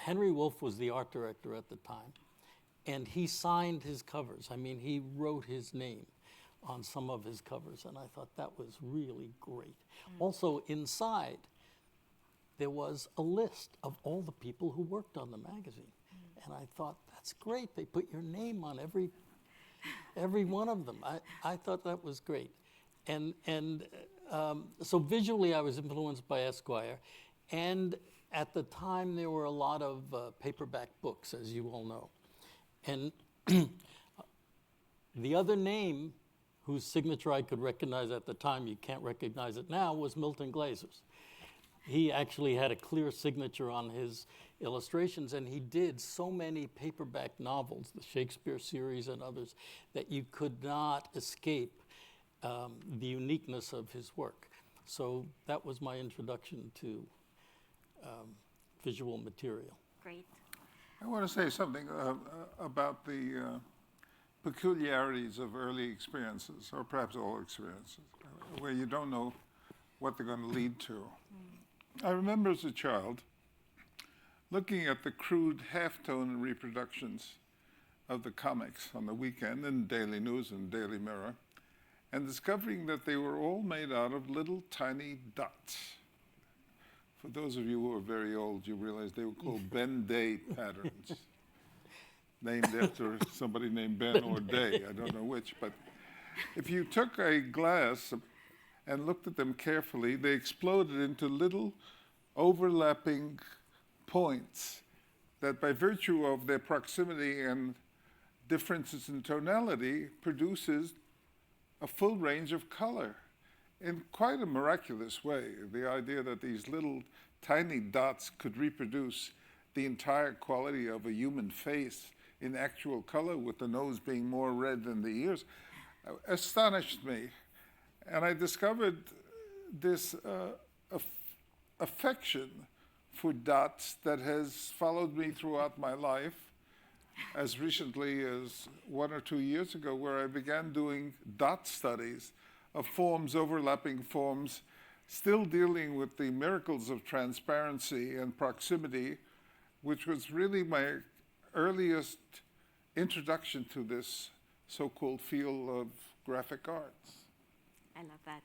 Henry Wolf was the art director at the time, and he signed his covers. I mean, he wrote his name on some of his covers, and I thought that was really great. Also, inside, there was a list of all the people who worked on the magazine. And I thought, that's great. They put your name on every one of them. I thought that was great. So visually, I was influenced by Esquire. And at the time, there were a lot of paperback books, as you all know. And the other name whose signature I could recognize at the time, you can't recognize it now, was Milton Glaser's. He actually had a clear signature on his illustrations, and he did so many paperback novels, the Shakespeare series and others, that you could not escape the uniqueness of his work. So that was my introduction to visual material. Great. I want to say something about the peculiarities of early experiences, or perhaps all experiences, where you don't know what they're going to lead to. I remember as a child looking at the crude halftone reproductions of the comics on the weekend in Daily News and Daily Mirror, and discovering that they were all made out of little tiny dots. For those of you who are very old, you realize they were called Ben Day patterns, named after somebody named Ben or Day, I don't know which. But if you took a glass and looked at them carefully, they exploded into little overlapping points that, by virtue of their proximity and differences in tonality, produces a full range of color in quite a miraculous way. The idea that these little tiny dots could reproduce the entire quality of a human face in actual color, with the nose being more red than the ears, astonished me. And I discovered this affection for dots that has followed me throughout my life, as recently as 1 or 2 years ago, where I began doing dot studies of forms, overlapping forms, still dealing with the miracles of transparency and proximity, which was really my earliest introduction to this so-called field of graphic arts. I love that.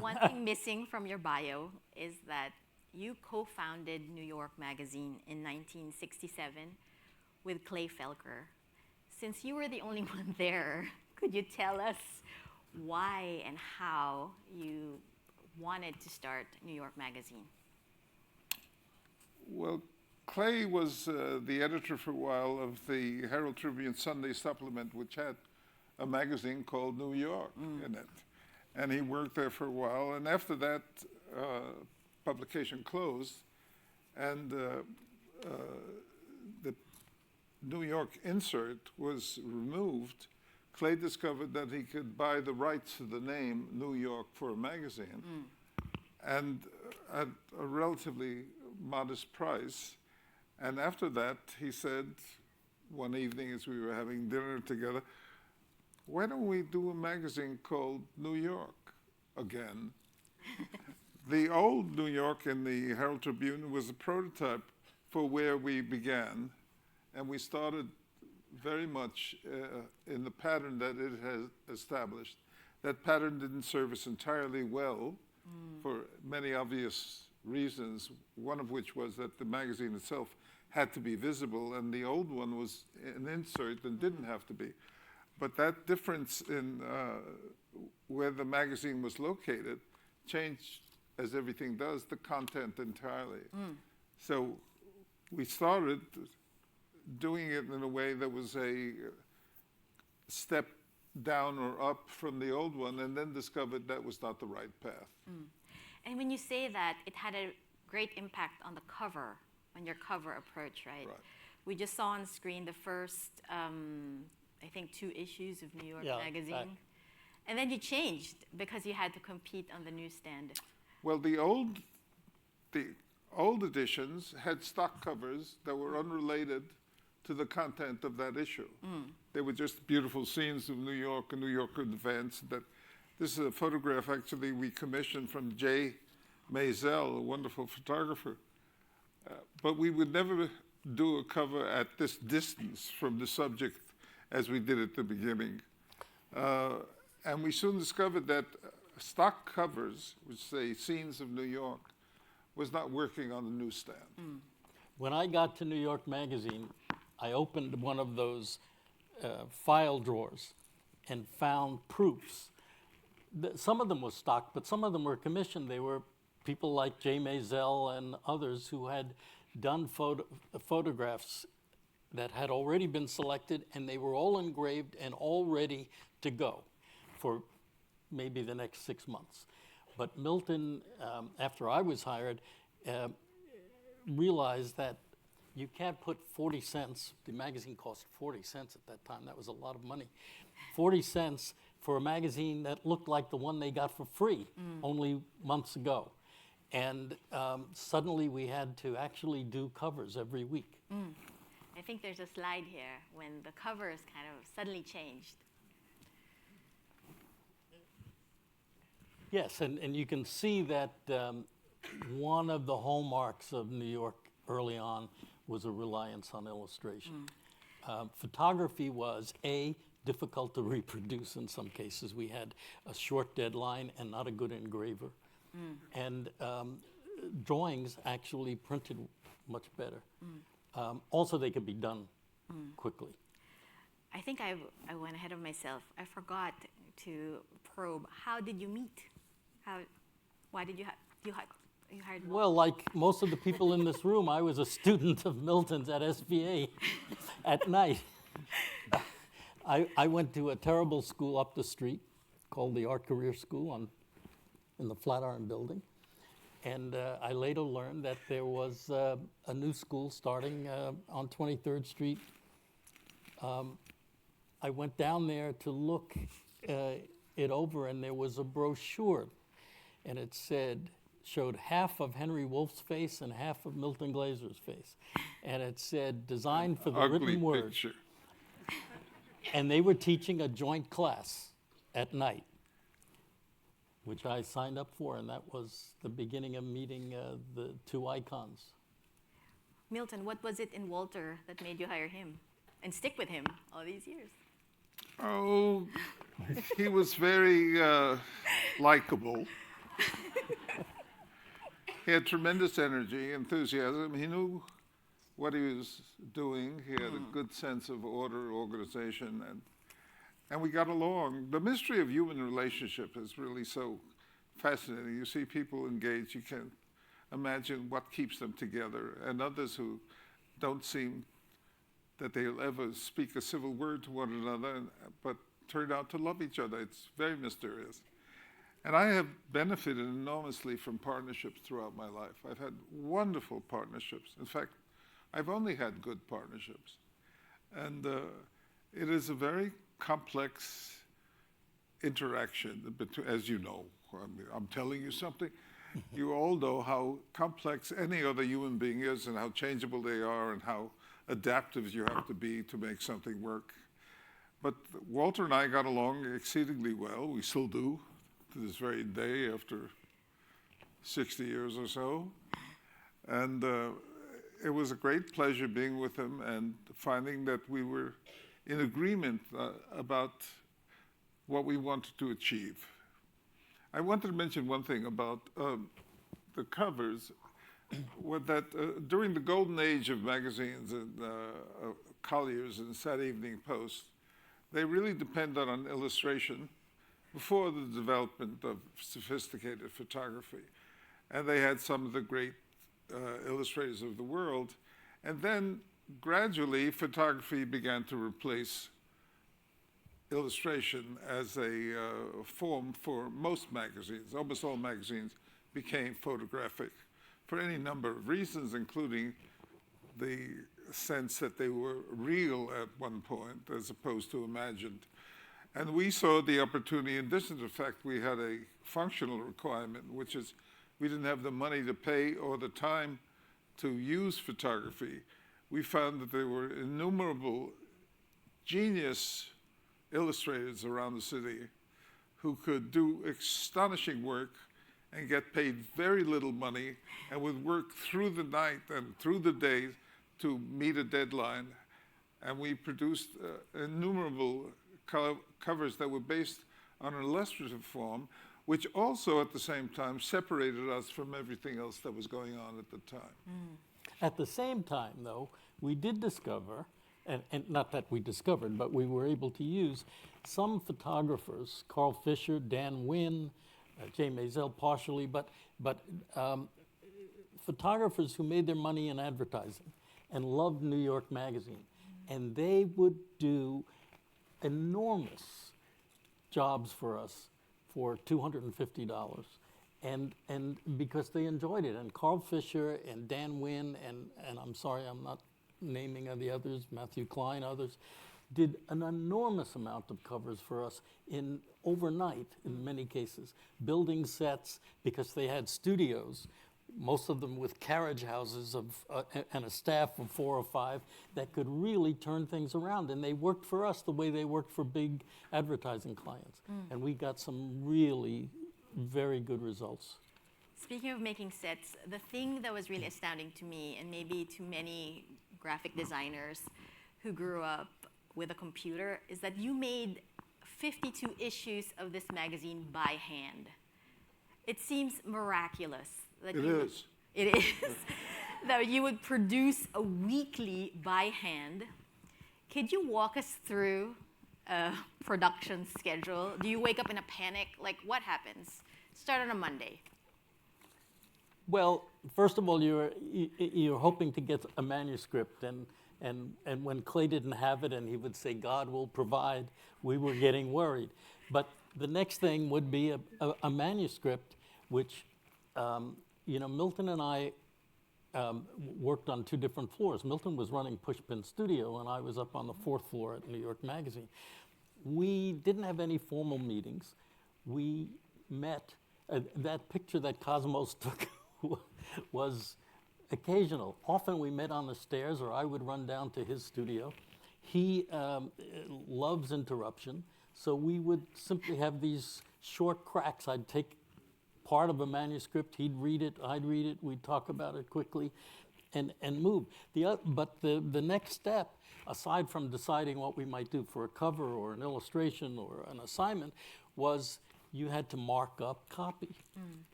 One thing missing from your bio is that you co-founded New York Magazine in 1967 with Clay Felker. Since you were the only one there, could you tell us why and how you wanted to start New York Magazine? Well, Clay was the editor for a while of the Herald Tribune Sunday Supplement, which had a magazine called New York in it. And he worked there for a while. And after that, publication closed. And the New York insert was removed. Clay discovered that he could buy the rights to the name New York for a magazine, and at a relatively modest price. And after that, he said, one evening as we were having dinner together, why don't we do a magazine called New York again? The old New York in the Herald Tribune was a prototype for where we began, and we started very much in the pattern that it has established. That pattern didn't serve us entirely well for many obvious reasons, one of which was that the magazine itself had to be visible, and the old one was an insert and didn't have to be. But that difference in where the magazine was located changed, as everything does, the content entirely. So we started doing it in a way that was a step down or up from the old one, and then discovered that was not the right path. And when you say that, it had a great impact on the cover, on your cover approach, right? Right. We just saw on screen the first, I think, 2 issues of New York Magazine. Right. And then you changed because you had to compete on the newsstand. Well, the old editions had stock covers that were unrelated to the content of that issue. They were just beautiful scenes of New York and New York events. This is a photograph, actually, we commissioned from Jay Maisel, a wonderful photographer. but we would never do a cover at this distance from the subject as we did at the beginning. And we soon discovered that stock covers, which say Scenes of New York, was not working on the newsstand. When I got to New York Magazine, I opened one of those file drawers and found proofs. Some of them were stock, but some of them were commissioned. They were people like J. Maisel and others who had done photographs that had already been selected, and they were all engraved and all ready to go for maybe the next 6 months. But Milton, after I was hired, realized that you can't put 40 cents, the magazine cost 40 cents at that time, that was a lot of money, 40 cents for a magazine that looked like the one they got for free only months ago. And suddenly we had to actually do covers every week. I think there's a slide here when the covers kind of suddenly changed. Yes, and you can see that one of the hallmarks of New York early on was a reliance on illustration. Photography was, A, difficult to reproduce in some cases. We had a short deadline and not a good engraver. And drawings actually printed much better. Also, they could be done quickly. I think I went ahead of myself. I forgot to probe. How did you meet? Why did you hired? Well, like most of the people in this room, I was a student of Milton's at SVA at night. I went to a terrible school up the street called the Art Career School in the Flatiron Building. And I later learned that there was a new school starting on 23rd Street. I went down there to look it over, and there was a brochure, and it showed half of Henry Wolf's face and half of Milton Glaser's face. And it said, designed for the written word. Picture. And they were teaching a joint class at night, which I signed up for, and that was the beginning of meeting the two icons. Milton, what was it in Walter that made you hire him and stick with him all these years? Oh, he was very likable. He had tremendous energy, enthusiasm. He knew what he was doing. He had a good sense of order, organization, and we got along. The mystery of human relationship is really so fascinating. You see people engaged, you can imagine what keeps them together, and others who don't seem that they'll ever speak a civil word to one another, but turn out to love each other. It's very mysterious. And I have benefited enormously from partnerships throughout my life. I've had wonderful partnerships. In fact, I've only had good partnerships. And it is a very complex interaction, as you know. I'm telling you something. You all know how complex any other human being is and how changeable they are and how adaptive you have to be to make something work. But Walter and I got along exceedingly well. We still do to this very day after 60 years or so. And it was a great pleasure being with him and finding that we were in agreement about what we wanted to achieve. I wanted to mention one thing about the covers, that during the golden age of magazines and Collier's and Saturday Evening Post, they really depended on illustration before the development of sophisticated photography. And they had some of the great illustrators of the world. And then gradually photography began to replace illustration as a form for most magazines. Almost all magazines became photographic for any number of reasons, including the sense that they were real at one point as opposed to imagined. And we saw the opportunity, in addition to the fact we had a functional requirement, which is we didn't have the money to pay or the time to use photography. We found that there were innumerable genius illustrators around the city who could do astonishing work and get paid very little money and would work through the night and through the days to meet a deadline. And we produced innumerable covers that were based on an illustrative form, which also at the same time separated us from everything else that was going on at the time. At the same time, though, we did discover, and not that we discovered, but we were able to use some photographers, Carl Fisher, Dan Wynn, Jay Maisel partially, but photographers who made their money in advertising and loved New York Magazine. And they would do enormous jobs for us for $250. And because they enjoyed it. And Carl Fisher and Dan Wynn and I'm sorry, I'm not naming the others, Matthew Klein, others, did an enormous amount of covers for us in overnight, in many cases, building sets because they had studios, most of them with carriage houses and a staff of 4 or 5 that could really turn things around. And they worked for us the way they worked for big advertising clients. And we got some really very good results. Speaking of making sets, the thing that was really astounding to me, and maybe to many graphic designers who grew up with a computer, is that you made 52 issues of this magazine by hand. It seems miraculous. That It is. It is. That you would produce a weekly by hand. Could you walk us through a production schedule? Do you wake up in a panic? Like, what happens? Start on a Monday. Well, first of all, you're hoping to get a manuscript, and when Clay didn't have it and he would say, God will provide, we were getting worried. But the next thing would be a manuscript, which, Milton and I worked on 2 different floors. Milton was running Pushpin Studio, and I was up on the 4th floor at New York Magazine. We didn't have any formal meetings. We met. That picture that Cosmos took was occasional. Often we met on the stairs, or I would run down to his studio. He loves interruption, so we would simply have these short cracks. I'd take part of a manuscript, he'd read it, I'd read it, we'd talk about it quickly, and move. But the next step, aside from deciding what we might do for a cover or an illustration or an assignment, was you had to mark up copy.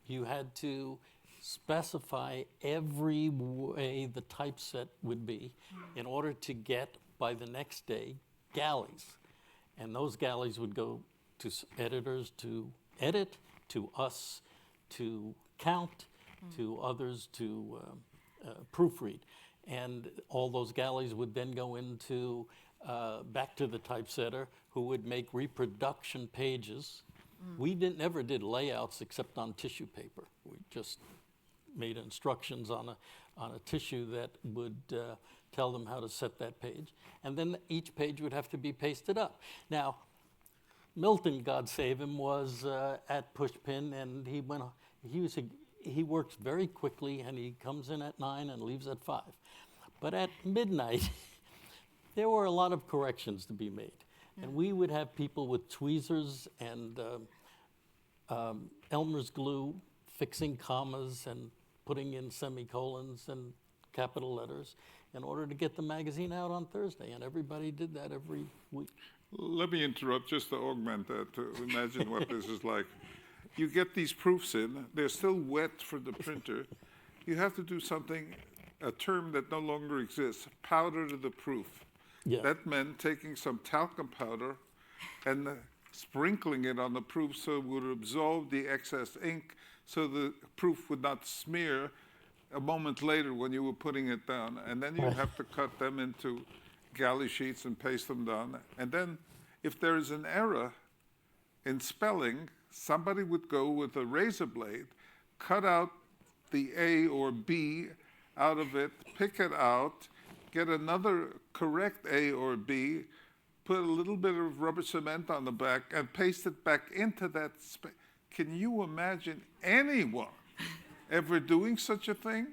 You had to specify every way the typeset would be in order to get, by the next day, galleys. And those galleys would go to editors to edit, to us to count, to others to proofread. And all those galleys would then go into, back to the typesetter, who would make reproduction pages. We never did layouts except on tissue paper. We just made instructions on a tissue that would tell them how to set that page. And then each page would have to be pasted up. Now, Milton, God save him, was at Pushpin, and he works very quickly, and he comes in at 9 and leaves at 5. But at midnight, there were a lot of corrections to be made. And we would have people with tweezers and Elmer's glue fixing commas and putting in semicolons and capital letters in order to get the magazine out on Thursday. And everybody did that every week. Let me interrupt just to augment that, to imagine what this is like. You get these proofs in, they're still wet for the printer. You have to do something, a term that no longer exists, powder to the proof. Yeah. That meant taking some talcum powder and sprinkling it on the proof so it would absorb the excess ink so the proof would not smear a moment later when you were putting it down. And then you have to cut them into galley sheets and paste them down. And then if there is an error in spelling, somebody would go with a razor blade, cut out the A or B out of it, pick it out, get another correct A or B, put a little bit of rubber cement on the back, and paste it back into that space. Can you imagine anyone ever doing such a thing?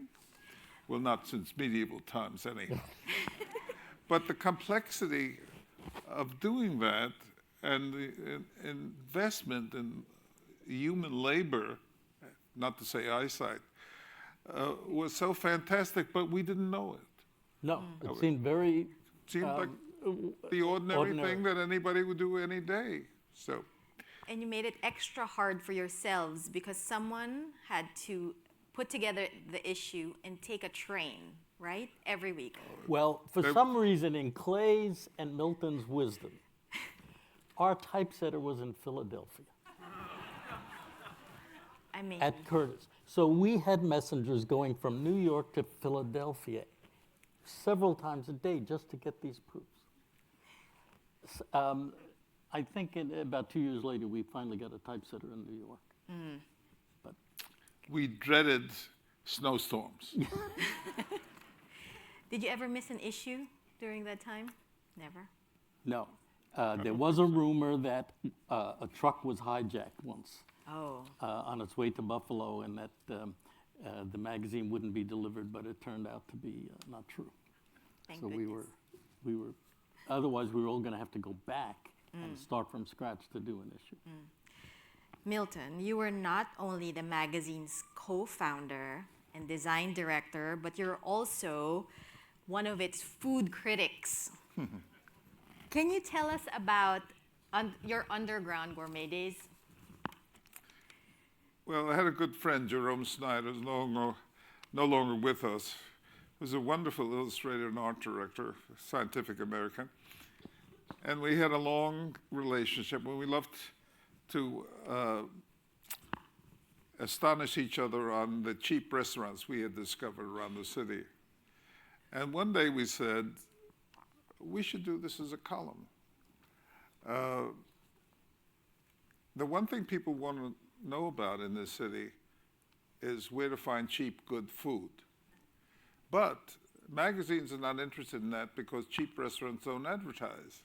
Well, not since medieval times, anyhow. But the complexity of doing that and the investment in human labor not to say eyesight, was so fantastic, but we didn't know it. No, it seemed very It seemed like the ordinary thing that anybody would do any day. So, And you made it extra hard for yourselves because someone had to put together the issue and take a train, right? Every week. well, for some reason, in Clay's and Milton's wisdom, our typesetter was in Philadelphia I mean, at Curtis. So we had messengers going from New York to Philadelphia several times a day just to get these proofs. I think about 2 years later, we finally got a typesetter in New York. But we dreaded snowstorms. did you ever miss an issue during that time? Never. no, there was a rumor that a truck was hijacked once Oh, on its way to Buffalo, and that the magazine wouldn't be delivered, but it turned out to be not true. thank So goodness. we were, otherwise we were all going to have to go back and start from scratch to do an issue. Milton, you were not only the magazine's co-founder and design director, but you're also one of its food critics. Can you tell us about your underground gourmet days? Well, I had a good friend, Jerome Snyder, who's no longer with us. He was a wonderful illustrator and art director, Scientific American. And we had a long relationship, and we loved to astonish each other on the cheap restaurants we had discovered around the city. And one day we said, we should do this as a column. The one thing people want to know about in this city is where to find cheap, good food. But magazines are not interested in that because cheap restaurants don't advertise.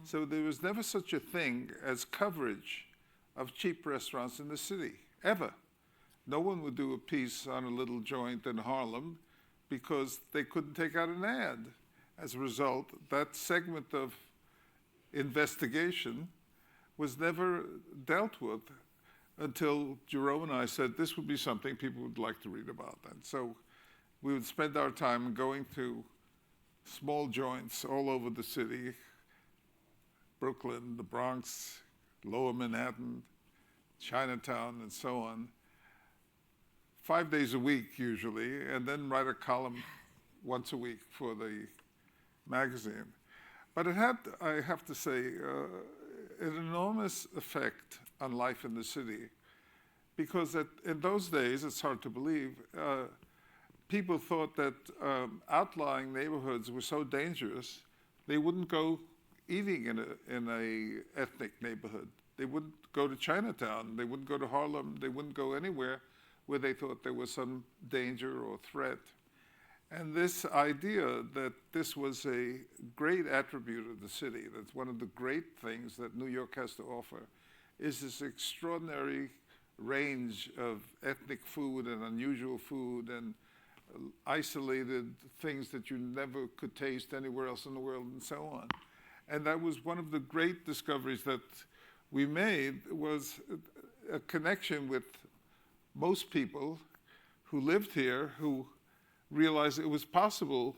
So there was never such a thing as coverage of cheap restaurants in the city, ever. No one would do a piece on a little joint in Harlem because they couldn't take out an ad. As a result, that segment of investigation was never dealt with until Jerome and I said this would be something people would like to read about. And so we would spend our time going to small joints all over the city, Brooklyn, the Bronx, Lower Manhattan, Chinatown, and so on, 5 days a week usually, and then write a column once a week for the magazine. But it had, I have to say, an enormous effect on life in the city, because in those days, it's hard to believe, people thought that outlying neighborhoods were so dangerous, they wouldn't go eating in a ethnic neighborhood. They wouldn't go to Chinatown. They wouldn't go to Harlem. They wouldn't go anywhere where they thought there was some danger or threat. And this idea that this was a great attribute of the city, that's one of the great things that New York has to offer, is this extraordinary range of ethnic food and unusual food and isolated things that you never could taste anywhere else in the world and so on. And that was one of the great discoveries that we made, was a connection with most people who lived here, who realized it was possible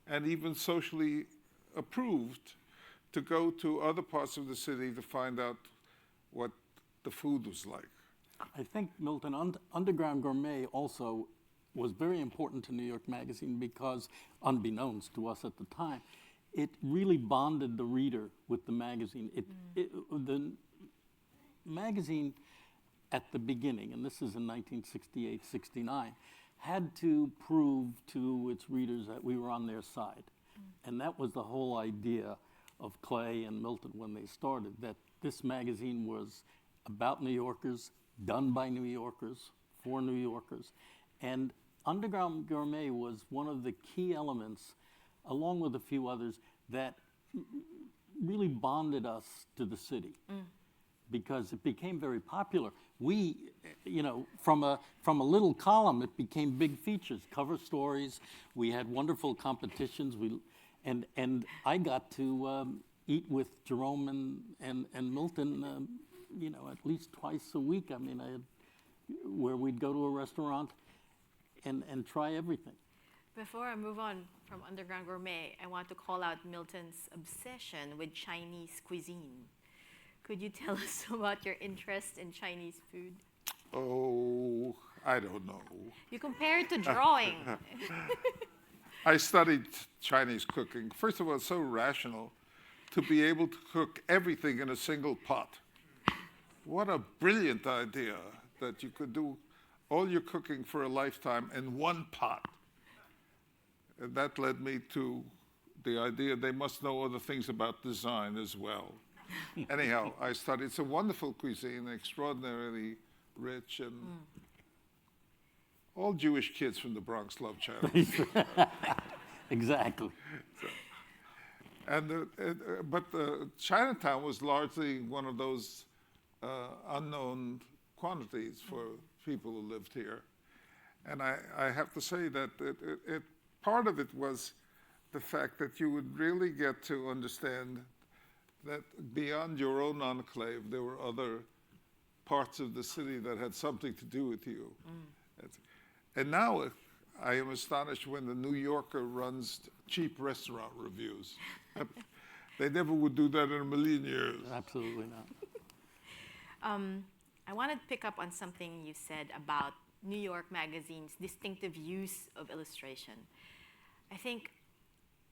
and even socially approved to go to other parts of the city to find out what the food was like. I think, Milton, Underground Gourmet also was very important to New York Magazine because, unbeknownst to us at the time, it really bonded the reader with the magazine. The magazine at the beginning, and this is in 1968, 69, had to prove to its readers that we were on their side. And that was the whole idea of Clay and Milton when they started, that this magazine was about New Yorkers, done by New Yorkers, for New Yorkers. And Underground Gourmet was one of the key elements, along with a few others, that really bonded us to the city. Because it became very popular. We, from a little column, it became big features, cover stories. We had wonderful competitions. And I got to eat with Jerome and Milton, at least twice a week. I mean, I had where we'd go to a restaurant and try everything. Before I move on from Underground Gourmet, I want to call out Milton's obsession with Chinese cuisine. Could you tell us about your interest in Chinese food? Oh, I don't know. You compare it to drawing. I studied Chinese cooking. First of all, it's so rational to be able to cook everything in a single pot. What a brilliant idea that you could do all your cooking for a lifetime in one pot. And that led me to the idea they must know other things about design as well. Anyhow, I studied. It's a wonderful cuisine, extraordinarily rich, and all Jewish kids from the Bronx love Chinese. Exactly. And but Chinatown was largely one of those unknown quantities for people who lived here. And I have to say that part of it was the fact that you would really get to understand that beyond your own enclave, there were other parts of the city that had something to do with you. And now I am astonished when the New Yorker runs cheap restaurant reviews. They never would do that in a million years. Absolutely not. I want to pick up on something you said about New York Magazine's distinctive use of illustration. I think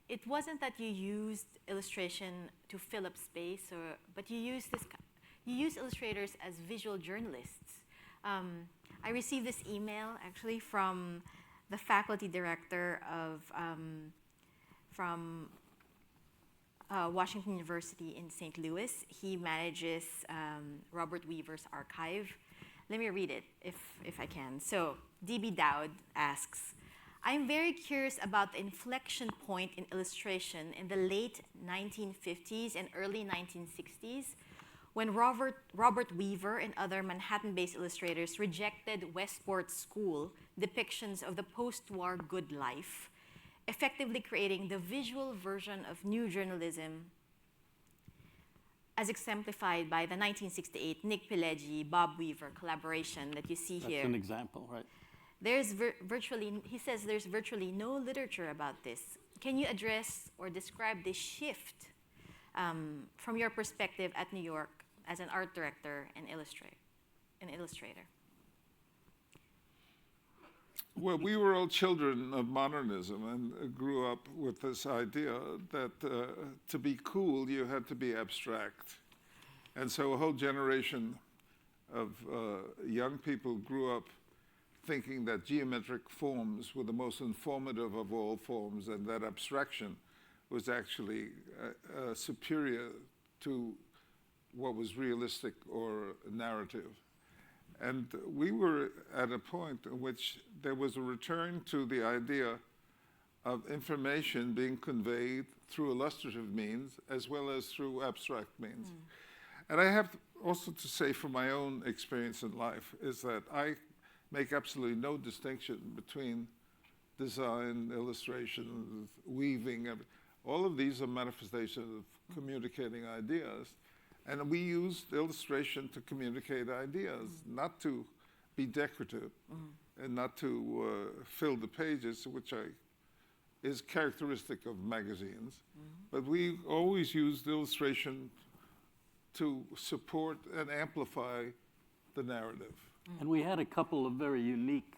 it wasn't that you used illustration to fill up space, but you use illustrators as visual journalists. I received this email actually from the faculty director of from Washington University in St. Louis. He manages Robert Weaver's archive. Let me read it if I can. So D.B. Dowd asks, I'm very curious about the inflection point in illustration in the late 1950s and early 1960s when Robert Weaver and other Manhattan-based illustrators rejected Westport School depictions of the post-war good life, effectively creating the visual version of new journalism as exemplified by the 1968 Nick Pileggi, Bob Weaver collaboration that you see here. That's an example, right? He says there's virtually no literature about this. Can you address or describe this shift from your perspective at New York as an art director and illustrator? Well, we were all children of modernism and grew up with this idea that to be cool, you had to be abstract. And so a whole generation of young people grew up thinking that geometric forms were the most informative of all forms, and that abstraction was actually superior to what was realistic or narrative. And we were at a point in which there was a return to the idea of information being conveyed through illustrative means as well as through abstract means. And I have also to say from my own experience in life is that I make absolutely no distinction between design, illustration, weaving. All of these are manifestations of communicating ideas. And we used illustration to communicate ideas, not to be decorative and not to fill the pages, which is characteristic of magazines. But we always used illustration to support and amplify the narrative. And we had a couple of very unique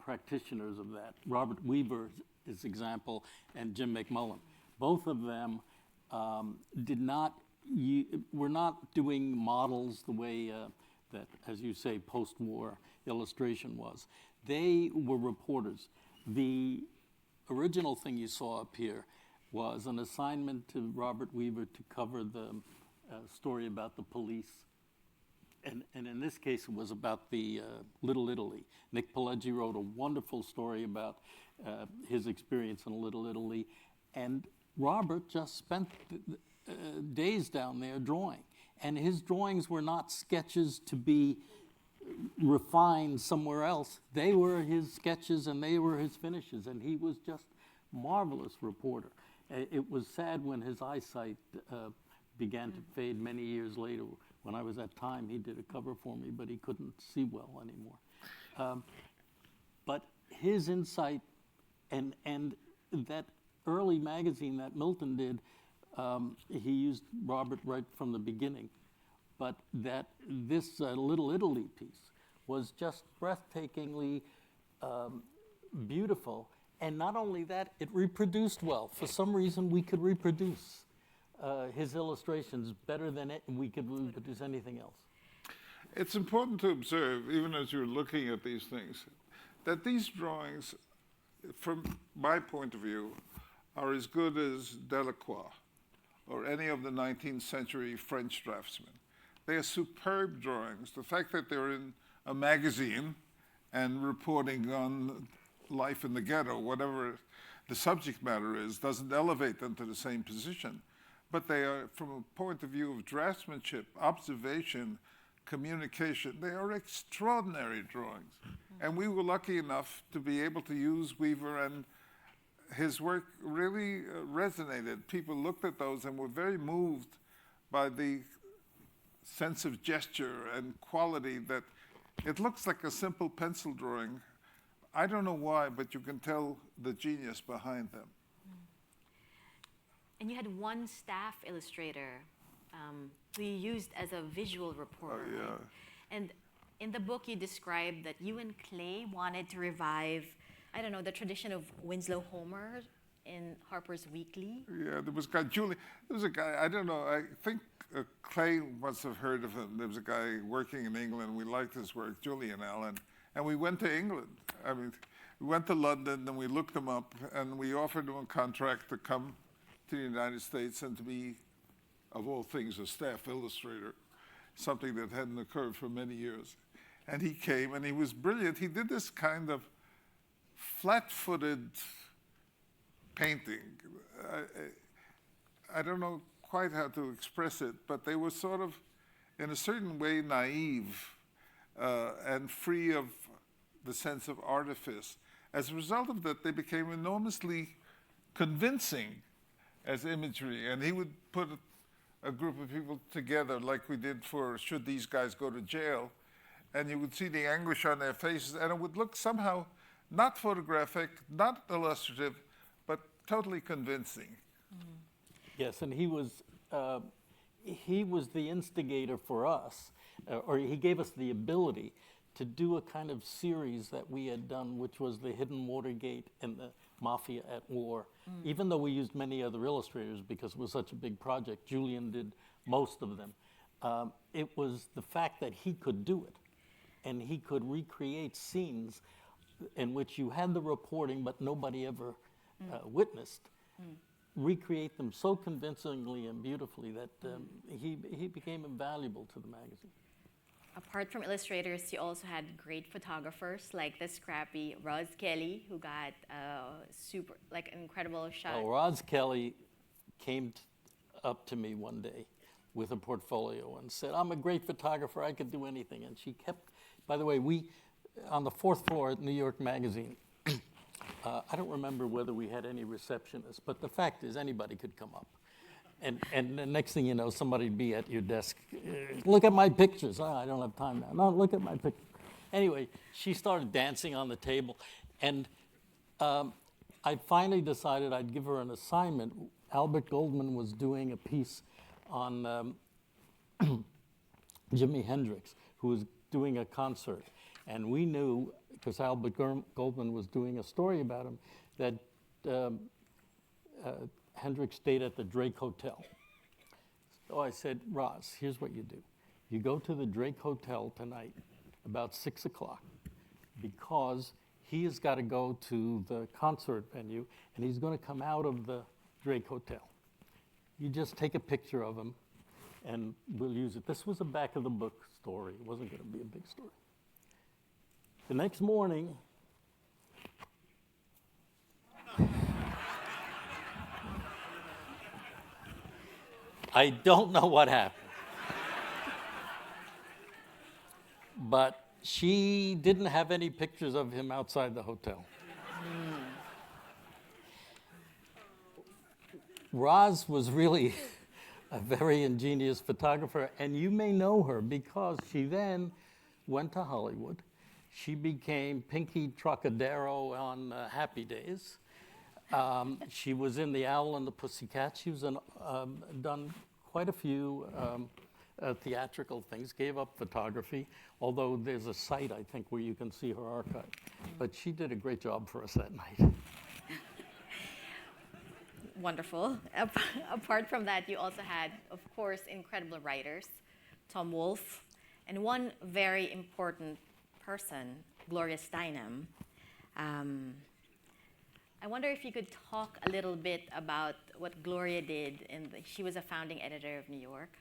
practitioners of that. Robert Weaver is example, and Jim McMullen. Both of them we're not doing models the way that, as you say, post-war illustration was. They were reporters. The original thing you saw up here was an assignment to Robert Weaver to cover the story about the police. And in this case, it was about the Little Italy. Nick Pileggi wrote a wonderful story about his experience in Little Italy. And Robert just spent days down there drawing. And his drawings were not sketches to be refined somewhere else. They were his sketches and they were his finishes. And he was just marvelous reporter. It was sad when his eyesight began to fade many years later When I was at Time, he did a cover for me, but he couldn't see well anymore. But his insight and that early magazine that Milton did, he used Robert right from the beginning. But that this Little Italy piece was just breathtakingly beautiful. And not only that, it reproduced well. For some reason, we could reproduce his illustrations better than we could reproduce anything else. It's important to observe, even as you're looking at these things, that these drawings, from my point of view, are as good as Delacroix or any of the 19th century French draftsmen. They are superb drawings. The fact that they're in a magazine and reporting on life in the ghetto, whatever the subject matter is, doesn't elevate them to the same position. But they are, from a point of view of draftsmanship, observation, communication, they are extraordinary drawings. And we were lucky enough to be able to use Weaver, and his work really resonated. People looked at those and were very moved by the sense of gesture and quality that it looks like a simple pencil drawing. I don't know why, but you can tell the genius behind them. And you had one staff illustrator who you used as a visual reporter. Oh, yeah. Right? And in the book, you described that you and Clay wanted to revive, I don't know, the tradition of Winslow Homer in Harper's Weekly. Yeah, there was a guy, I don't know, I think Clay must have heard of him. There was a guy working in England. We liked his work, Julian Allen. And we went to England. I mean, we went to London and we looked him up and we offered him a contract to come to the United States and to be, of all things, a staff illustrator, something that hadn't occurred for many years. And he came and he was brilliant. He did this kind of flat-footed painting. I don't know quite how to express it, but they were sort of, in a certain way, naive and free of the sense of artifice. As a result of that, they became enormously convincing as imagery. And he would put a group of people together like we did for Should These Guys Go to Jail? And you would see the anguish on their faces, and it would look somehow not photographic, not illustrative, but totally convincing. Mm-hmm. Yes, and he was the instigator for us, or he gave us the ability to do a kind of series that we had done, which was the Hidden Watergate and the Mafia at War. Even though we used many other illustrators because it was such a big project, Julian did most of them. It was the fact that he could do it, and he could recreate scenes in which you had the reporting but nobody ever witnessed. Recreate them so convincingly and beautifully that he became invaluable to the magazine. Apart from illustrators, you also had great photographers like the scrappy Roz Kelly, who got an incredible shot. Oh, Roz Kelly came up to me one day with a portfolio and said, "I'm a great photographer, I could do anything." And she kept, by the way, on the 4th floor at New York Magazine, I don't remember whether we had any receptionists, but the fact is anybody could come up. And the next thing you know, somebody'd be at your desk. Look at my pictures. Oh, I don't have time now. No, look at my pictures. Anyway, she started dancing on the table. And I finally decided I'd give her an assignment. Albert Goldman was doing a piece on Jimi Hendrix, who was doing a concert. And we knew, because Albert Goldman was doing a story about him, that Hendrix stayed at the Drake Hotel. So I said, "Roz, here's what you do. You go to the Drake Hotel tonight about 6 o'clock because he has got to go to the concert venue and he's going to come out of the Drake Hotel. You just take a picture of him and we'll use it." This was a back of the book story. It wasn't going to be a big story. The next morning, I don't know what happened. But she didn't have any pictures of him outside the hotel. Roz was really a very ingenious photographer, and you may know her because she then went to Hollywood. She became Pinky Trocadero on Happy Days. She was in The Owl and the Pussycat. She was done quite a few theatrical things, gave up photography, although there's a site, I think, where you can see her archive. But she did a great job for us that night. Wonderful. Apart from that, you also had, of course, incredible writers, Tom Wolfe, and one very important person, Gloria Steinem. I wonder if you could talk a little bit about what Gloria did. She was a founding editor of New York,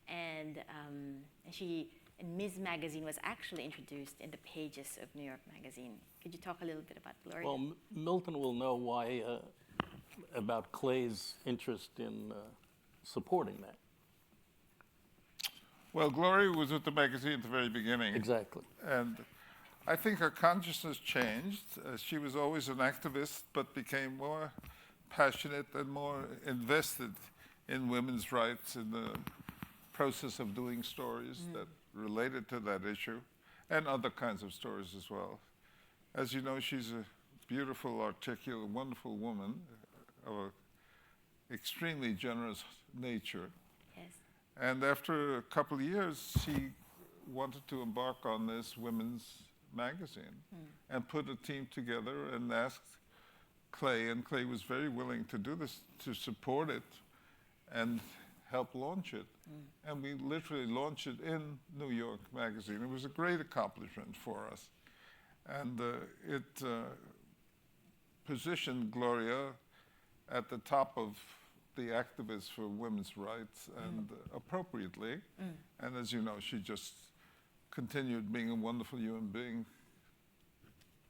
and Ms. Magazine was actually introduced in the pages of New York Magazine. Could you talk a little bit about Gloria? Well, Milton will know why, about Clay's interest in supporting that. Well, Gloria was with the magazine at the very beginning. Exactly. And I think her consciousness changed. She was always an activist, but became more passionate and more invested in women's rights in the process of doing stories that related to that issue, and other kinds of stories as well. As you know, she's a beautiful, articulate, wonderful woman of an extremely generous nature. Yes. And after a couple of years, she wanted to embark on this women's magazine and put a team together and asked Clay, and Clay was very willing to do this, to support it and help launch it. And we literally launched it in New York Magazine. It was a great accomplishment for us. And it positioned Gloria at the top of the activists for women's rights, and appropriately. And as you know, she just continued being a wonderful human being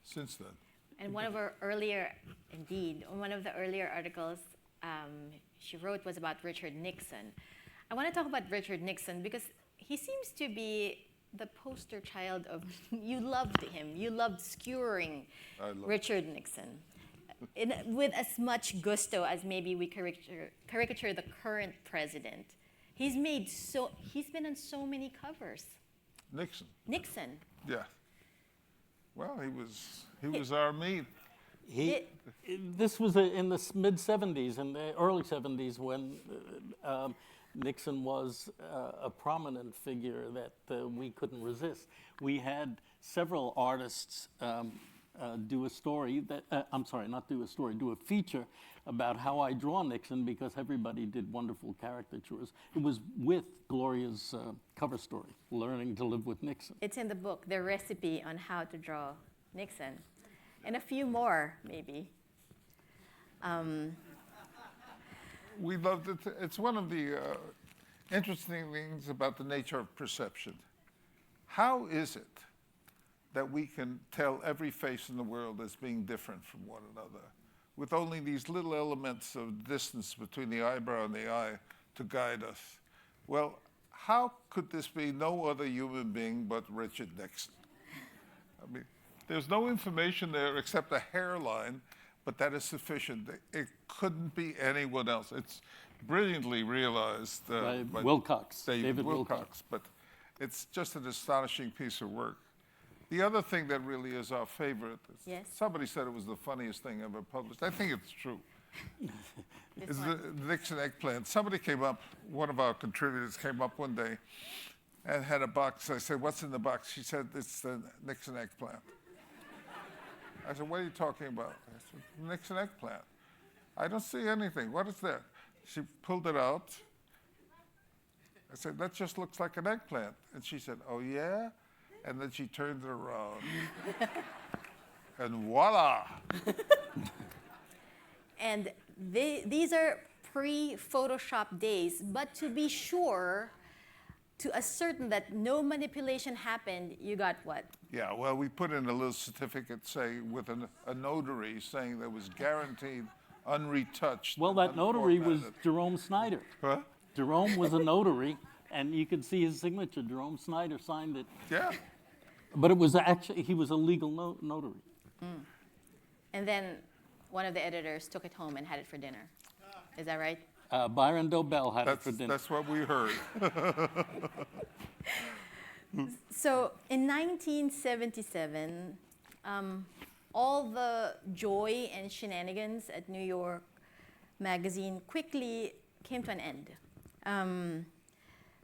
since then. And one of the earlier articles she wrote was about Richard Nixon. I want to talk about Richard Nixon because he seems to be the poster child of, you loved him. You loved skewering Richard Nixon with as much gusto as maybe we caricature the current president. He's been on so many covers. Nixon. Yeah. Well, he was our meat. This was in the mid-'70s and the early '70s when Nixon was a prominent figure that we couldn't resist. We had several artists do a story do a feature about how I draw Nixon, because everybody did wonderful caricatures. It was with Gloria's cover story, Learning to Live with Nixon. It's in the book, the recipe on how to draw Nixon. And a few more, maybe. We loved it. It's one of the interesting things about the nature of perception. How is it that we can tell every face in the world as being different from one another, with only these little elements of distance between the eyebrow and the eye to guide us? Well, how could this be no other human being but Richard Nixon? I mean, there's no information there except a hairline, but that is sufficient. It couldn't be anyone else. It's brilliantly realized By David Wilcox. But it's just an astonishing piece of work. The other thing that really is our favorite, somebody said it was the funniest thing ever published. I think it's true. It's the Nixon eggplant. Somebody came up, one of our contributors came up one day and had a box. I said, "What's in the box?" She said, "It's the Nixon eggplant." I said, "What are you talking about?" I said, "Nixon eggplant." "I don't see anything. What is that?" She pulled it out. I said, "That just looks like an eggplant." And she said, "Oh, yeah?" And then she turned it around. And voila! And these are pre-Photoshop days, but to be sure, to ascertain that no manipulation happened, you got what? Yeah, well, we put in a little certificate, say, with a notary saying that was guaranteed, unretouched. Well, that notary was Jerome Snyder. Huh? Jerome was a notary, and you could see his signature. Jerome Snyder signed it. Yeah. But it was actually, he was a legal notary. And then one of the editors took it home and had it for dinner. Is that right? Byron Dobell had it for dinner. That's what we heard. So in 1977, all the joy and shenanigans at New York Magazine quickly came to an end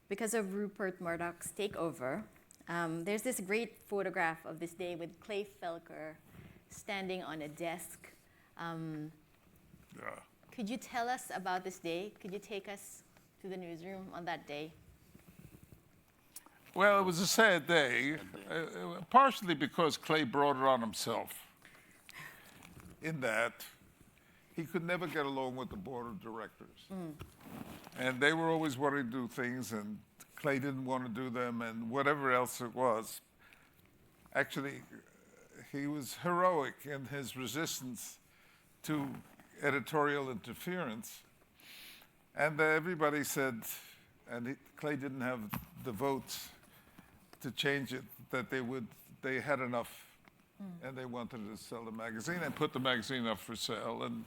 because of Rupert Murdoch's takeover. There's this great photograph of this day with Clay Felker standing on a desk. Yeah. Could you tell us about this day? Could you take us to the newsroom on that day? Well, it was a sad day, partially because Clay brought it on himself, in that he could never get along with the board of directors. And they were always wanting to do things, and Clay didn't want to do them, and whatever else it was. Actually, he was heroic in his resistance to editorial interference. And everybody said, and Clay didn't have the votes to change it, that they had enough, and they wanted to sell the magazine and put the magazine up for sale, and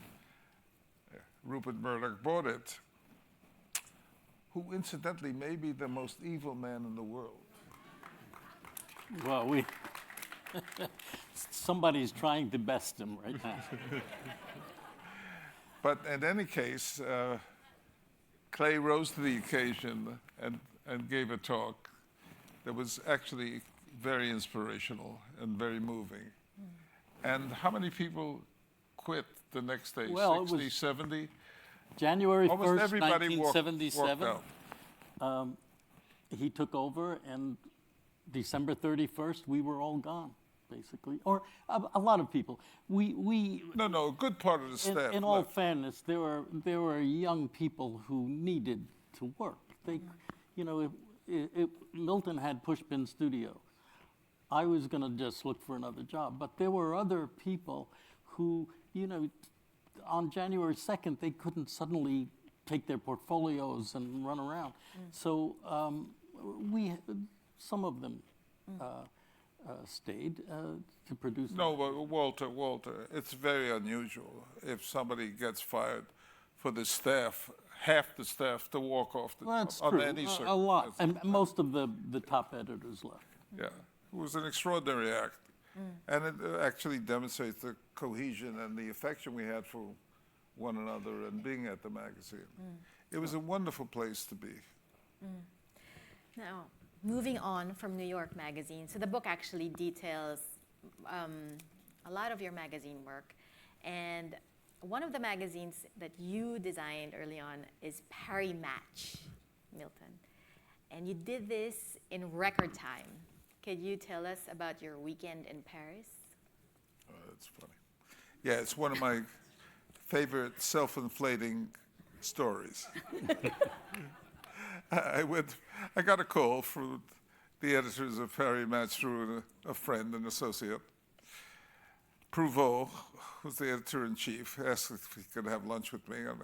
Rupert Murdoch bought it, who incidentally may be the most evil man in the world. Well, somebody's trying to best him right now. But in any case, Clay rose to the occasion and gave a talk that was actually very inspirational and very moving. And how many people quit the next day? Well, it 60, was 70? January Almost 1st, everybody walked 1977, out. he took over, and December 31st, we were all gone, basically. Or a lot of people. No, a good part of the staff in all left. fairness, there were young people who needed to work. They, Milton had Pushpin Studio. I was going to just look for another job, but there were other people who, on January 2nd, they couldn't suddenly take their portfolios and run around. So some of them stayed to produce. No, but Walter, it's very unusual if somebody gets fired for the staff, half the staff to walk off the Well, that's on true. any A lot, circumstance. and most of the top editors left. Yeah, it was an extraordinary act. And it actually demonstrates the cohesion and the affection we had for one another and being at the magazine. It was a wonderful place to be. Now, moving on from New York Magazine, so the book actually details a lot of your magazine work, and one of the magazines that you designed early on is Paris Match, Milton, and you did this in record time. Could you tell us about your weekend in Paris? Oh, that's funny. Yeah, it's one of my favorite self-inflating stories. I got a call from the editors of Paris Match through a friend, an associate. Prouveau, who's the editor-in-chief, asked if he could have lunch with me. And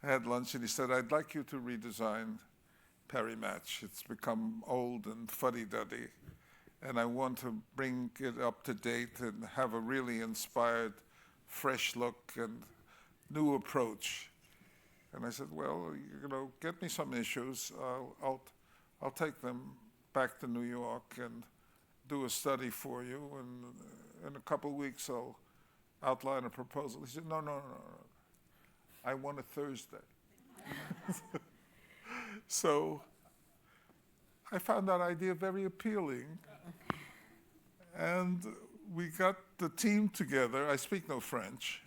I had lunch, and he said, I'd like you to redesign Paris Match. It's become old and fuddy-duddy, and I want to bring it up to date and have a really inspired, fresh look and new approach. And I said, well, get me some issues. I'll take them back to New York and do a study for you, and in a couple of weeks I'll outline a proposal. He said, no. I want a Thursday. So I found that idea very appealing. And we got the team together. I speak no French.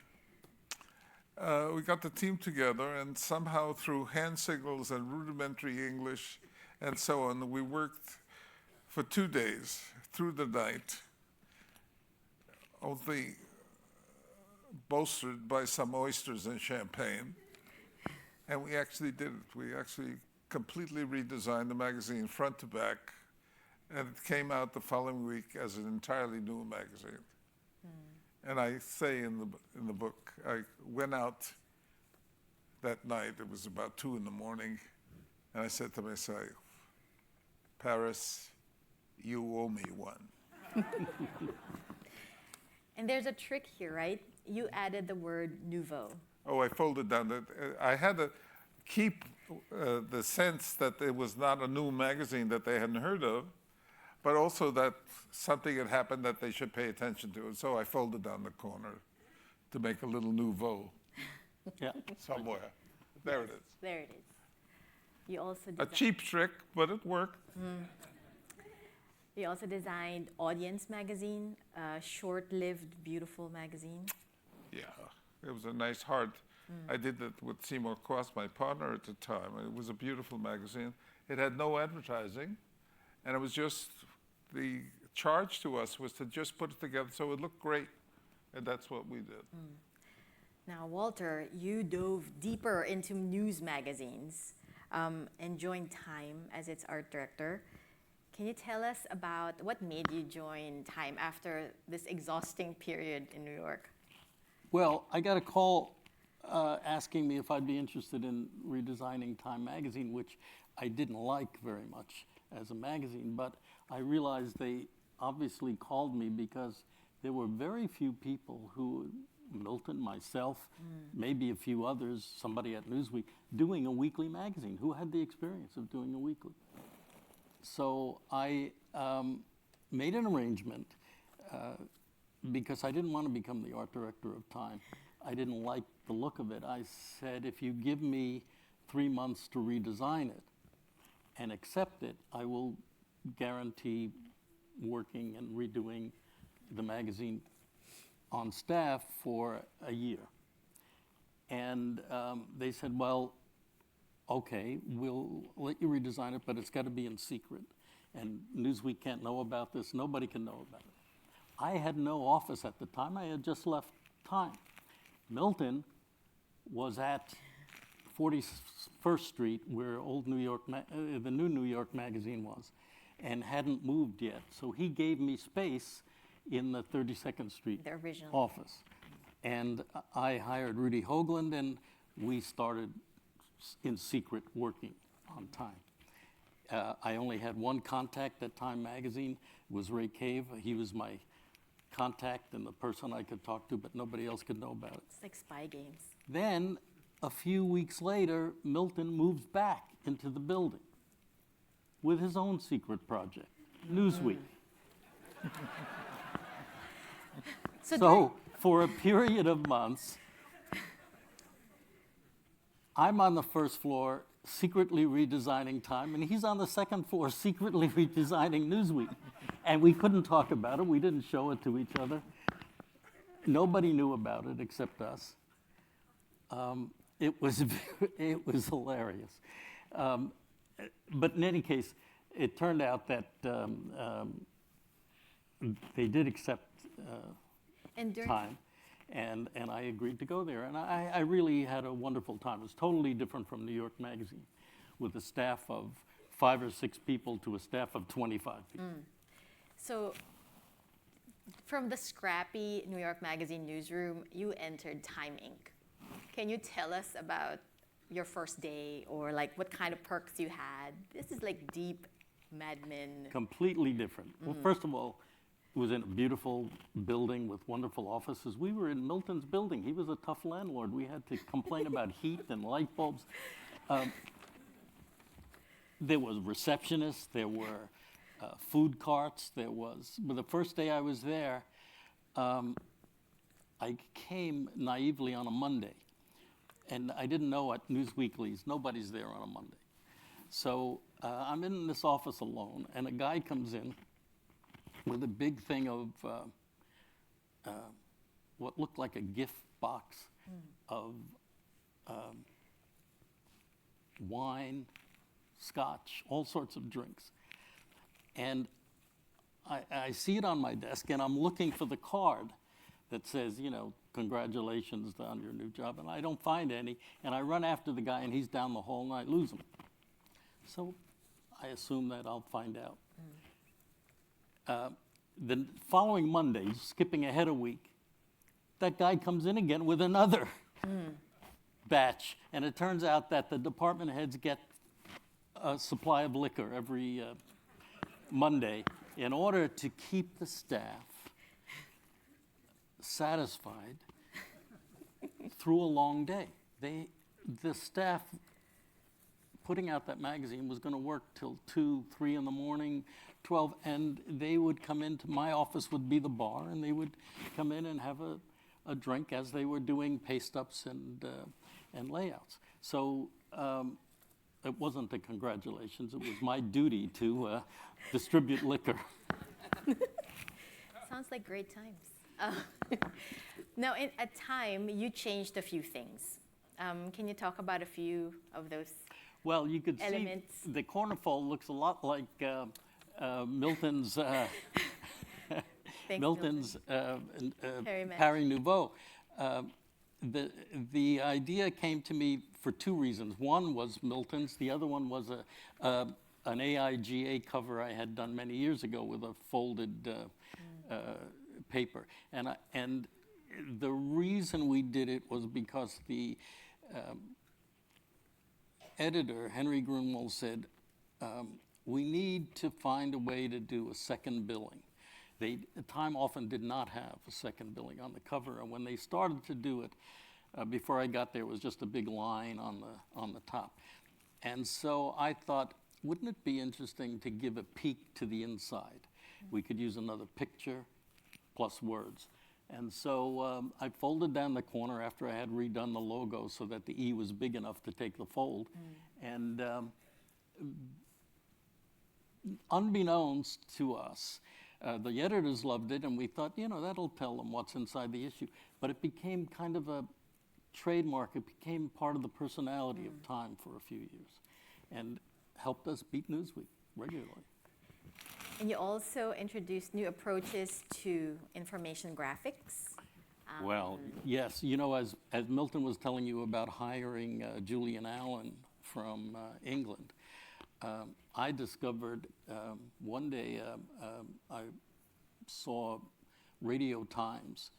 We got the team together, and somehow through hand signals and rudimentary English and so on, we worked for 2 days through the night, only bolstered by some oysters and champagne. And we actually did it. We actually completely redesigned the magazine front to back, and it came out the following week as an entirely new magazine. And I say in the book, I went out that night, it was about 2 in the morning, and I said to myself, Paris, you owe me one. And there's a trick here, right? you added the word Nouveau. Oh, I folded down that. I had to keep the sense that it was not a new magazine that they hadn't heard of, but also that something had happened that they should pay attention to. And so I folded down the corner to make a little Nouveau Yeah. somewhere. There it is. There it is. You also A designed, cheap trick, but it worked. you also designed Audience magazine, a short-lived, beautiful magazine. Yeah, it was a nice heart. I did that with Seymour Cross, my partner at the time. It was a beautiful magazine. It had no advertising, and it was just the charge to us was to just put it together so it looked great, and that's what we did. Now, Walter, you dove deeper into news magazines and joined Time as its art director. Can you tell us about what made you join Time after this exhausting period in New York? Well, I got a call asking me if I'd be interested in redesigning Time magazine, which I didn't like very much as a magazine, but I realized they obviously called me because there were very few people who, Milton, myself, maybe a few others, somebody at Newsweek, doing a weekly magazine. Who had the experience of doing a weekly? So I made an arrangement because I didn't want to become the art director of Time. I didn't like the look of it. I said, if you give me 3 months to redesign it and accept it, I will guarantee working and redoing the magazine on staff for a year. And they said, well, okay, we'll let you redesign it, but it's got to be in secret. And Newsweek can't know about this. Nobody can know about it. I had no office at the time. I had just left Time. Milton was at 41st Street, where old New York, the new New York magazine was, and hadn't moved yet. So he gave me space in the 32nd Street The original. office. And I hired Rudy Hoagland, and we started in secret working on Time. I only had one contact at Time magazine, was Ray Cave. He was my contact and the person I could talk to, but nobody else could know about it. It's like Spy Games. Then, a few weeks later, Milton moves back into the building with his own secret project, Newsweek. So, for a period of months, I'm on the first floor secretly redesigning Time, and he's on the second floor secretly redesigning Newsweek. And we couldn't talk about it. We didn't show it to each other. Nobody knew about it except us. It was hilarious. But in any case, it turned out that they did accept And during, Time, and I agreed to go there. And I really had a wonderful time. It was totally different from New York Magazine, with a staff of 5 or 6 people to a staff of 25 people. so from the scrappy New York Magazine newsroom, you entered Time Inc. Can you tell us about your first day, or like what kind of perks you had? This is like deep Mad Men. Completely different. Well, first of all, it was in a beautiful building with wonderful offices. We were in Milton's building. He was a tough landlord. We had to complain about heat and light bulbs. There was receptionists. There were food carts. There was. But the first day I was there, I came naively on a Monday, and I didn't know at Newsweeklies nobody's there on a Monday. So I'm in this office alone, and a guy comes in with a big thing of what looked like a gift box of wine, scotch, all sorts of drinks. And I see it on my desk, and I'm looking for the card that says, you know, congratulations on your new job, and I don't find any, and I run after the guy, and he's down the hall, and I lose him. So I assume that I'll find out. The following Monday, skipping ahead a week, that guy comes in again with another batch, and it turns out that the department heads get a supply of liquor every Monday in order to keep the staff satisfied through a long day. The staff putting out that magazine was going to work till 2, 3 in the morning, 12, and they would come into my office would be the bar, and they would come in and have a drink as they were doing paste ups and layouts. So it wasn't a congratulations. It was my duty to distribute liquor. Sounds like great times. Now, at Time, you changed a few things. Can you talk about a few of those? Well, you could Elements. see the cornerfold looks a lot like Milton's Thanks, Milton's Very Paris Nouveau. The idea came to me for 2 reasons. One was Milton's. The other one was an AIGA cover I had done many years ago with a folded paper. And the reason we did it was because the editor, Henry Grunwald, said, we need to find a way to do a second billing. Time often did not have a second billing on the cover, and when they started to do it, before I got there, it was just a big line on the top. And so I thought, wouldn't it be interesting to give a peek to the inside? We could use another picture plus words. And so I folded down the corner after I had redone the logo so that the E was big enough to take the fold. And unbeknownst to us, the editors loved it, and we thought, that'll tell them what's inside the issue. But it became kind of a trademark. It became part of the personality of Time for a few years and helped us beat Newsweek regularly. And you also introduced new approaches to information graphics. Well, yes. As Milton was telling you about hiring Julian Allen from England, I discovered one day I saw Radio Times,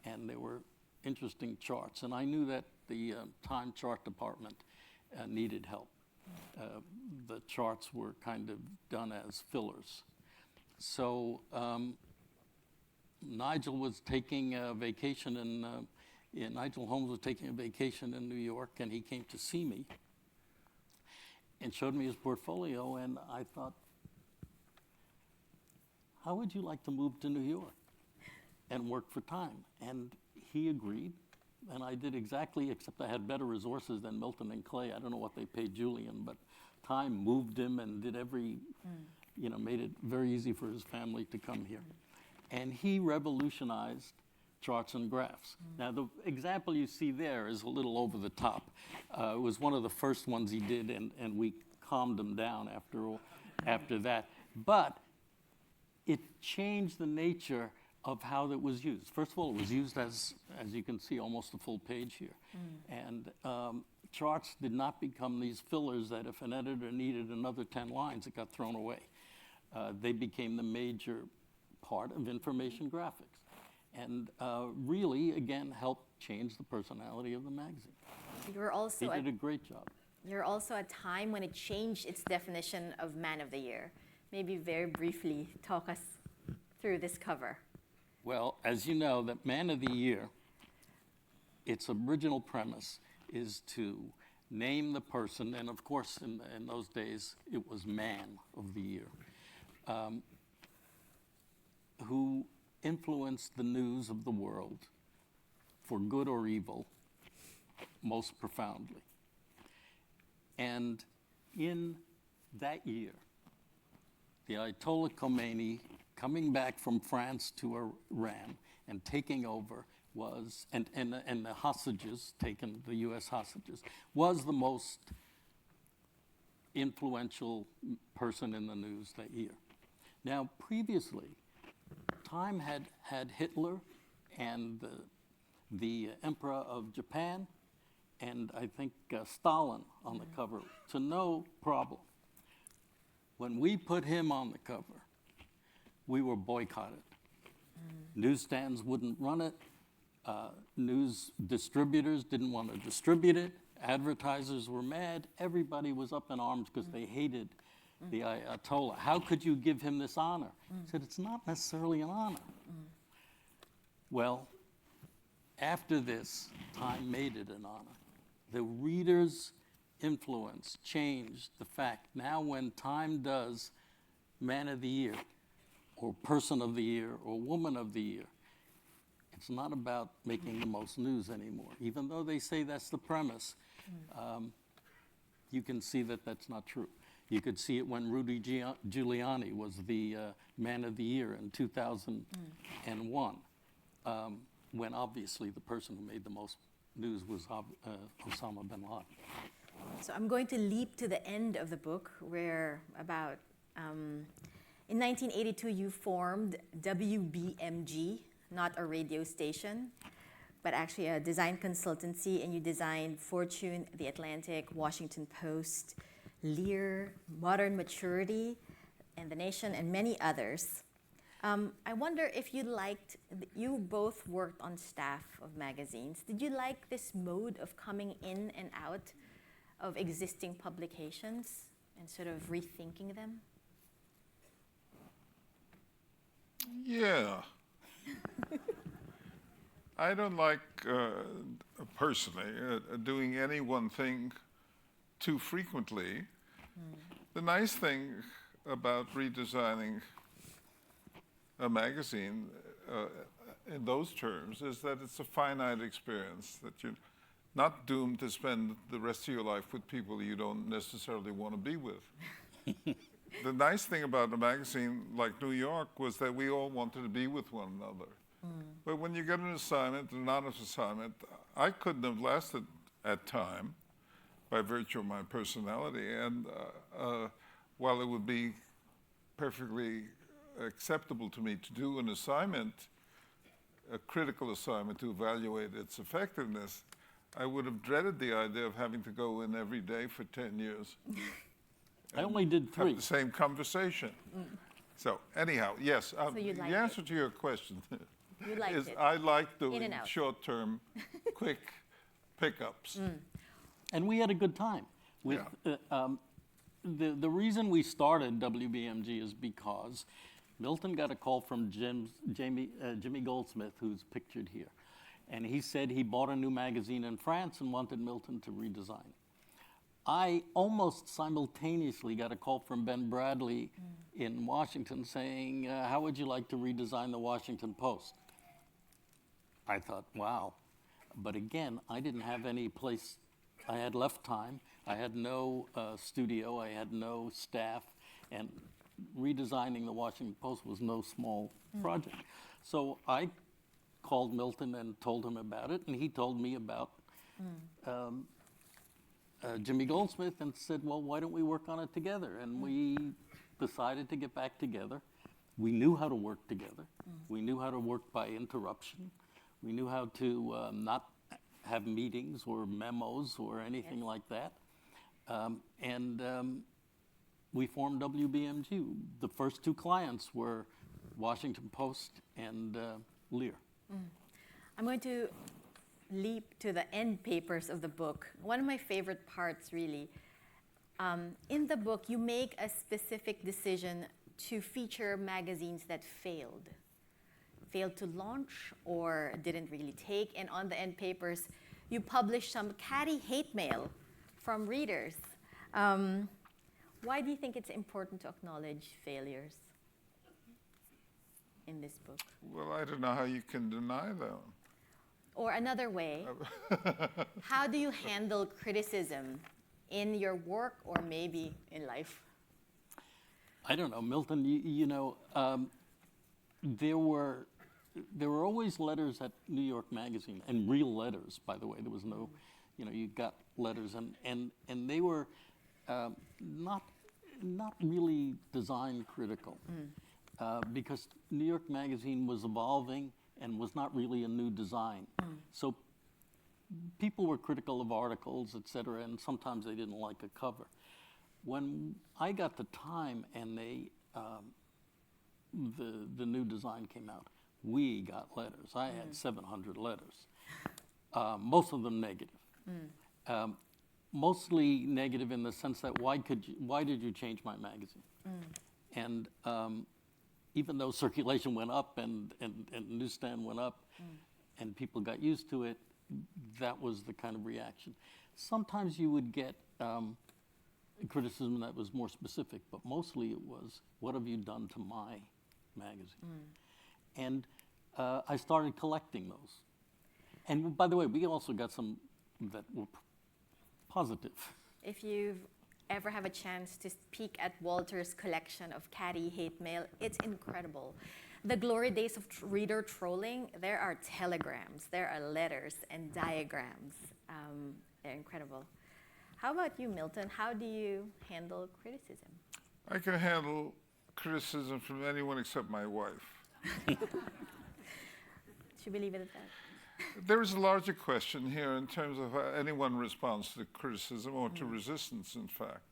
and there were interesting charts, and I knew that the Time chart department needed help. The charts were kind of done as fillers. So Nigel was taking a vacation Nigel Holmes was taking a vacation in New York, and he came to see me and showed me his portfolio, and I thought, how would you like to move to New York and work for Time? And he agreed, and I did exactly, except I had better resources than Milton and Clay. I don't know what they paid Julian, but Time moved him and did made it very easy for his family to come here. And he revolutionized charts and graphs. Now, the example you see there is a little over the top. It was one of the first ones he did, and we calmed him down after that. But it changed the nature of how it was used. First of all, it was used as you can see, almost a full page here. And charts did not become these fillers that if an editor needed another 10 lines, it got thrown away. They became the major part of information graphics, and really, again, helped change the personality of the magazine. You were also He did a great job. You're also a time when it changed its definition of Man of the Year. Maybe very briefly talk us through this cover. Well, as you know, that Man of the Year, its original premise is to name the person, and of course, in those days, it was Man of the Year, who influenced the news of the world for good or evil most profoundly. And in that year, the Ayatollah Khomeini coming back from France to Iran and taking over was, and the hostages, taken the US hostages, was the most influential person in the news that year. Now, previously, Time had Hitler and the Emperor of Japan and I think Stalin on the cover, to no problem. When we put him on the cover, we were boycotted. Newsstands wouldn't run it. News distributors didn't want to distribute it. Advertisers were mad. Everybody was up in arms because they hated the Ayatollah. How could you give him this honor? He said, it's not necessarily an honor. Well, after this, Time made it an honor. The reader's influence changed the fact. Now when Time does Man of the Year, or Person of the Year, or Woman of the Year, it's not about making the most news anymore. Even though they say that's the premise, you can see that that's not true. You could see it when Rudy Giuliani was the Man of the Year in 2001, when obviously the person who made the most news was Osama bin Laden. So I'm going to leap to the end of the book where about, in 1982 you formed WBMG, not a radio station, but actually a design consultancy, and you designed Fortune, The Atlantic, Washington Post, Lear, Modern Maturity, and The Nation, and many others. I wonder if you both worked on staff of magazines. Did you like this mode of coming in and out of existing publications and sort of rethinking them? Yeah. I don't like, personally, doing any one thing too frequently. The nice thing about redesigning a magazine in those terms is that it's a finite experience, that you're not doomed to spend the rest of your life with people you don't necessarily want to be with. The nice thing about a magazine like New York was that we all wanted to be with one another. But when you get an assignment, an honest assignment, I couldn't have lasted at Time by virtue of my personality. And while it would be perfectly acceptable to me to do an assignment, a critical assignment to evaluate its effectiveness, I would have dreaded the idea of having to go in every day for 10 years. I only did 3. Have the same conversation. So anyhow, yes, So you liked the answer it. to your question You liked is it. I like In doing and out. short-term, quick pickups. And we had a good time. With, the reason we started WBMG is because Milton got a call from Jimmy Goldsmith, who's pictured here. And he said he bought a new magazine in France and wanted Milton to redesign. I almost simultaneously got a call from Ben Bradley in Washington saying, how would you like to redesign the Washington Post? I thought, wow. But again, I didn't have any place. I had left Time. I had no studio. I had no staff. And redesigning the Washington Post was no small project. So I called Milton and told him about it. And he told me about Jimmy Goldsmith and said, well, why don't we work on it together? And we decided to get back together. We knew how to work together. We knew how to work by interruption. We knew how to not have meetings or memos or anything like that. We formed WBMG. The first 2 clients were Washington Post and Lear. I'm going to leap to the end papers of the book. One of my favorite parts, really. In the book, you make a specific decision to feature magazines that failed to launch or didn't really take. And on the end papers, you publish some catty hate mail from readers. Why do you think it's important to acknowledge failures in this book? Well, I don't know how you can deny them. Or another way, how do you handle criticism in your work or maybe in life? I don't know, Milton, you know, there were always letters at New York Magazine, and real letters, by the way. There was no, you know, you got letters, and they were not really design critical, because New York Magazine was evolving and was not really a new design. So people were critical of articles, et cetera, and sometimes they didn't like a cover. When I got the Time and the new design came out, we got letters. I had 700 letters, most of them negative. Mostly negative in the sense that why did you change my magazine? And even though circulation went up and newsstand went up, and people got used to it, that was the kind of reaction. Sometimes you would get criticism that was more specific, but mostly it was, what have you done to my magazine? And I started collecting those. And by the way, we also got some that were positive. If you ever have a chance to peek at Walter's collection of catty hate mail, it's incredible. The glory days of reader trolling, there are telegrams, there are letters and diagrams. They're incredible. How about you, Milton? How do you handle criticism? I can handle criticism from anyone except my wife. Should we leave it at that? There is a larger question here in terms of how anyone responds to criticism or to resistance, in fact.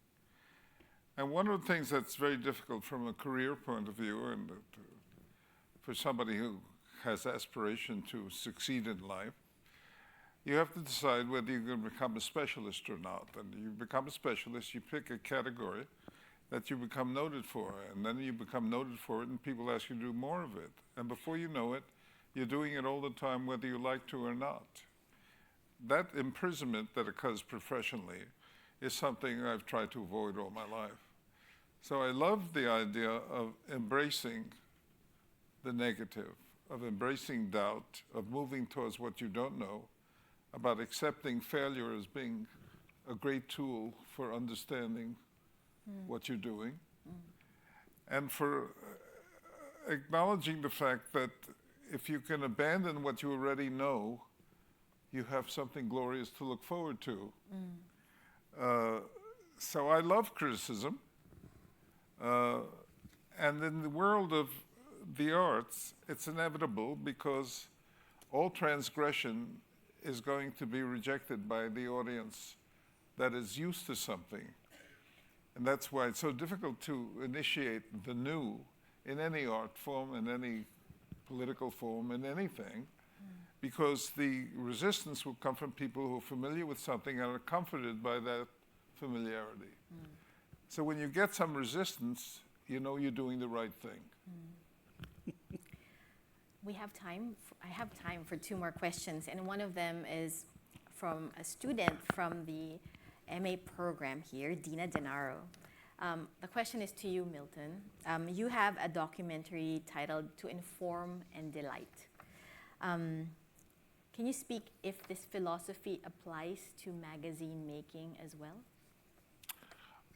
And one of the things that's very difficult from a career point of view, and for somebody who has aspiration to succeed in life, you have to decide whether you're going to become a specialist or not. And you become a specialist, you pick a category that you become noted for, and then you become noted for it, and people ask you to do more of it. And before you know it, you're doing it all the time, whether you like to or not. That imprisonment that occurs professionally is something I've tried to avoid all my life. So I love the idea of embracing the negative, of embracing doubt, of moving towards what you don't know, about accepting failure as being a great tool for understanding what you're doing, and for acknowledging the fact that if you can abandon what you already know, you have something glorious to look forward to. So I love criticism. And in the world of the arts, it's inevitable because all transgression is going to be rejected by the audience that is used to something. And that's why it's so difficult to initiate the new in any art form, in any political form, in anything, because the resistance will come from people who are familiar with something and are comforted by that familiarity. So when you get some resistance, you know you're doing the right thing. We have time. I have time for two more questions, and one of them is from a student from the MA program here, Dina Denaro. The question is to you, Milton. You have a documentary titled To Inform and Delight. Can you speak if this philosophy applies to magazine making as well?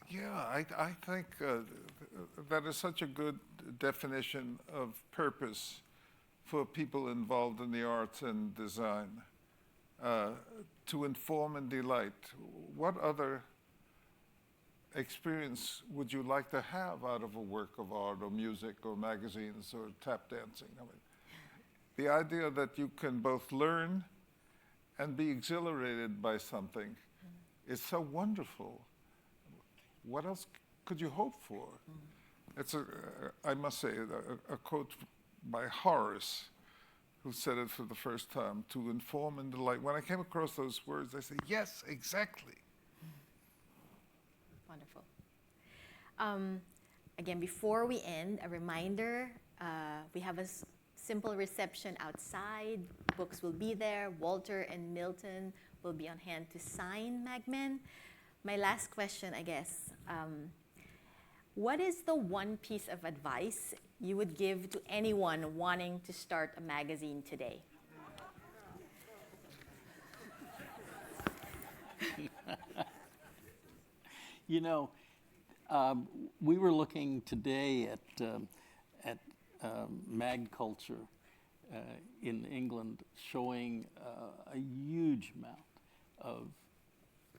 Yeah, I think that is such a good definition of purpose for people involved in the arts and design. To inform and delight. What other experience would you like to have out of a work of art or music or magazines or tap dancing? I mean, the idea that you can both learn and be exhilarated by something is so wonderful. What else could you hope for? It's I must say, a quote by Horace, who said it for the first time, to inform and delight. When I came across those words, I said, yes, exactly. Wonderful. Again, before we end, a reminder, we have a simple reception outside. Books will be there. Walter and Milton will be on hand to sign Magmen. My last question, I guess, what is the one piece of advice you would give to anyone wanting to start a magazine today? You know, we were looking today at mag culture in England, showing a huge amount of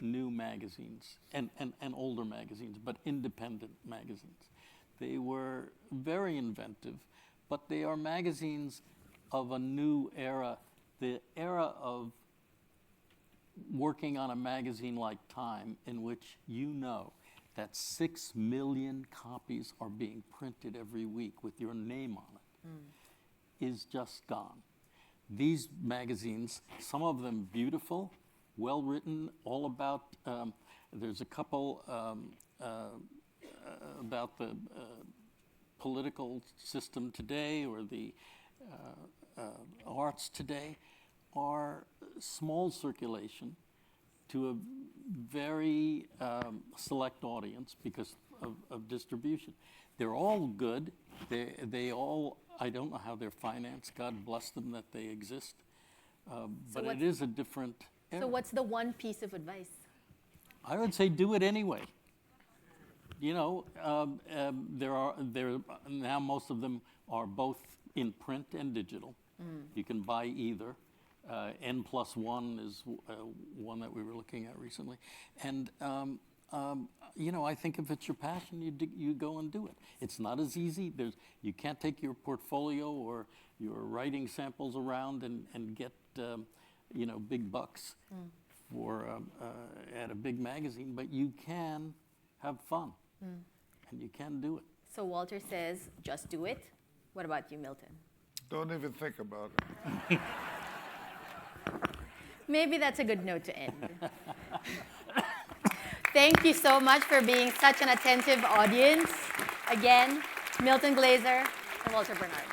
new magazines and older magazines, but independent magazines. They were very inventive, but they are magazines of a new era, the era of working on a magazine like Time, in which you know that 6 million copies are being printed every week with your name on it, is just gone. These magazines, some of them beautiful, well written, all about, there's a couple about the political system today or the arts today, are small circulation to a very select audience because of distribution. They're all good. They all, I don't know how they're financed. God bless them that they exist. But it is a different era. So what's the one piece of advice? I would say do it anyway. You know, now most of them are both in print and digital. You can buy either. N+1 is one that we were looking at recently. And, you know, I think if it's your passion, you go and do it. It's not as easy. You can't take your portfolio or your writing samples around and get, you know, big bucks for at a big magazine, but you can have fun, and you can do it. So Walter says, just do it. What about you, Milton? Don't even think about it. Maybe that's a good note to end. Thank you so much for being such an attentive audience. Again, Milton Glaser and Walter Bernard.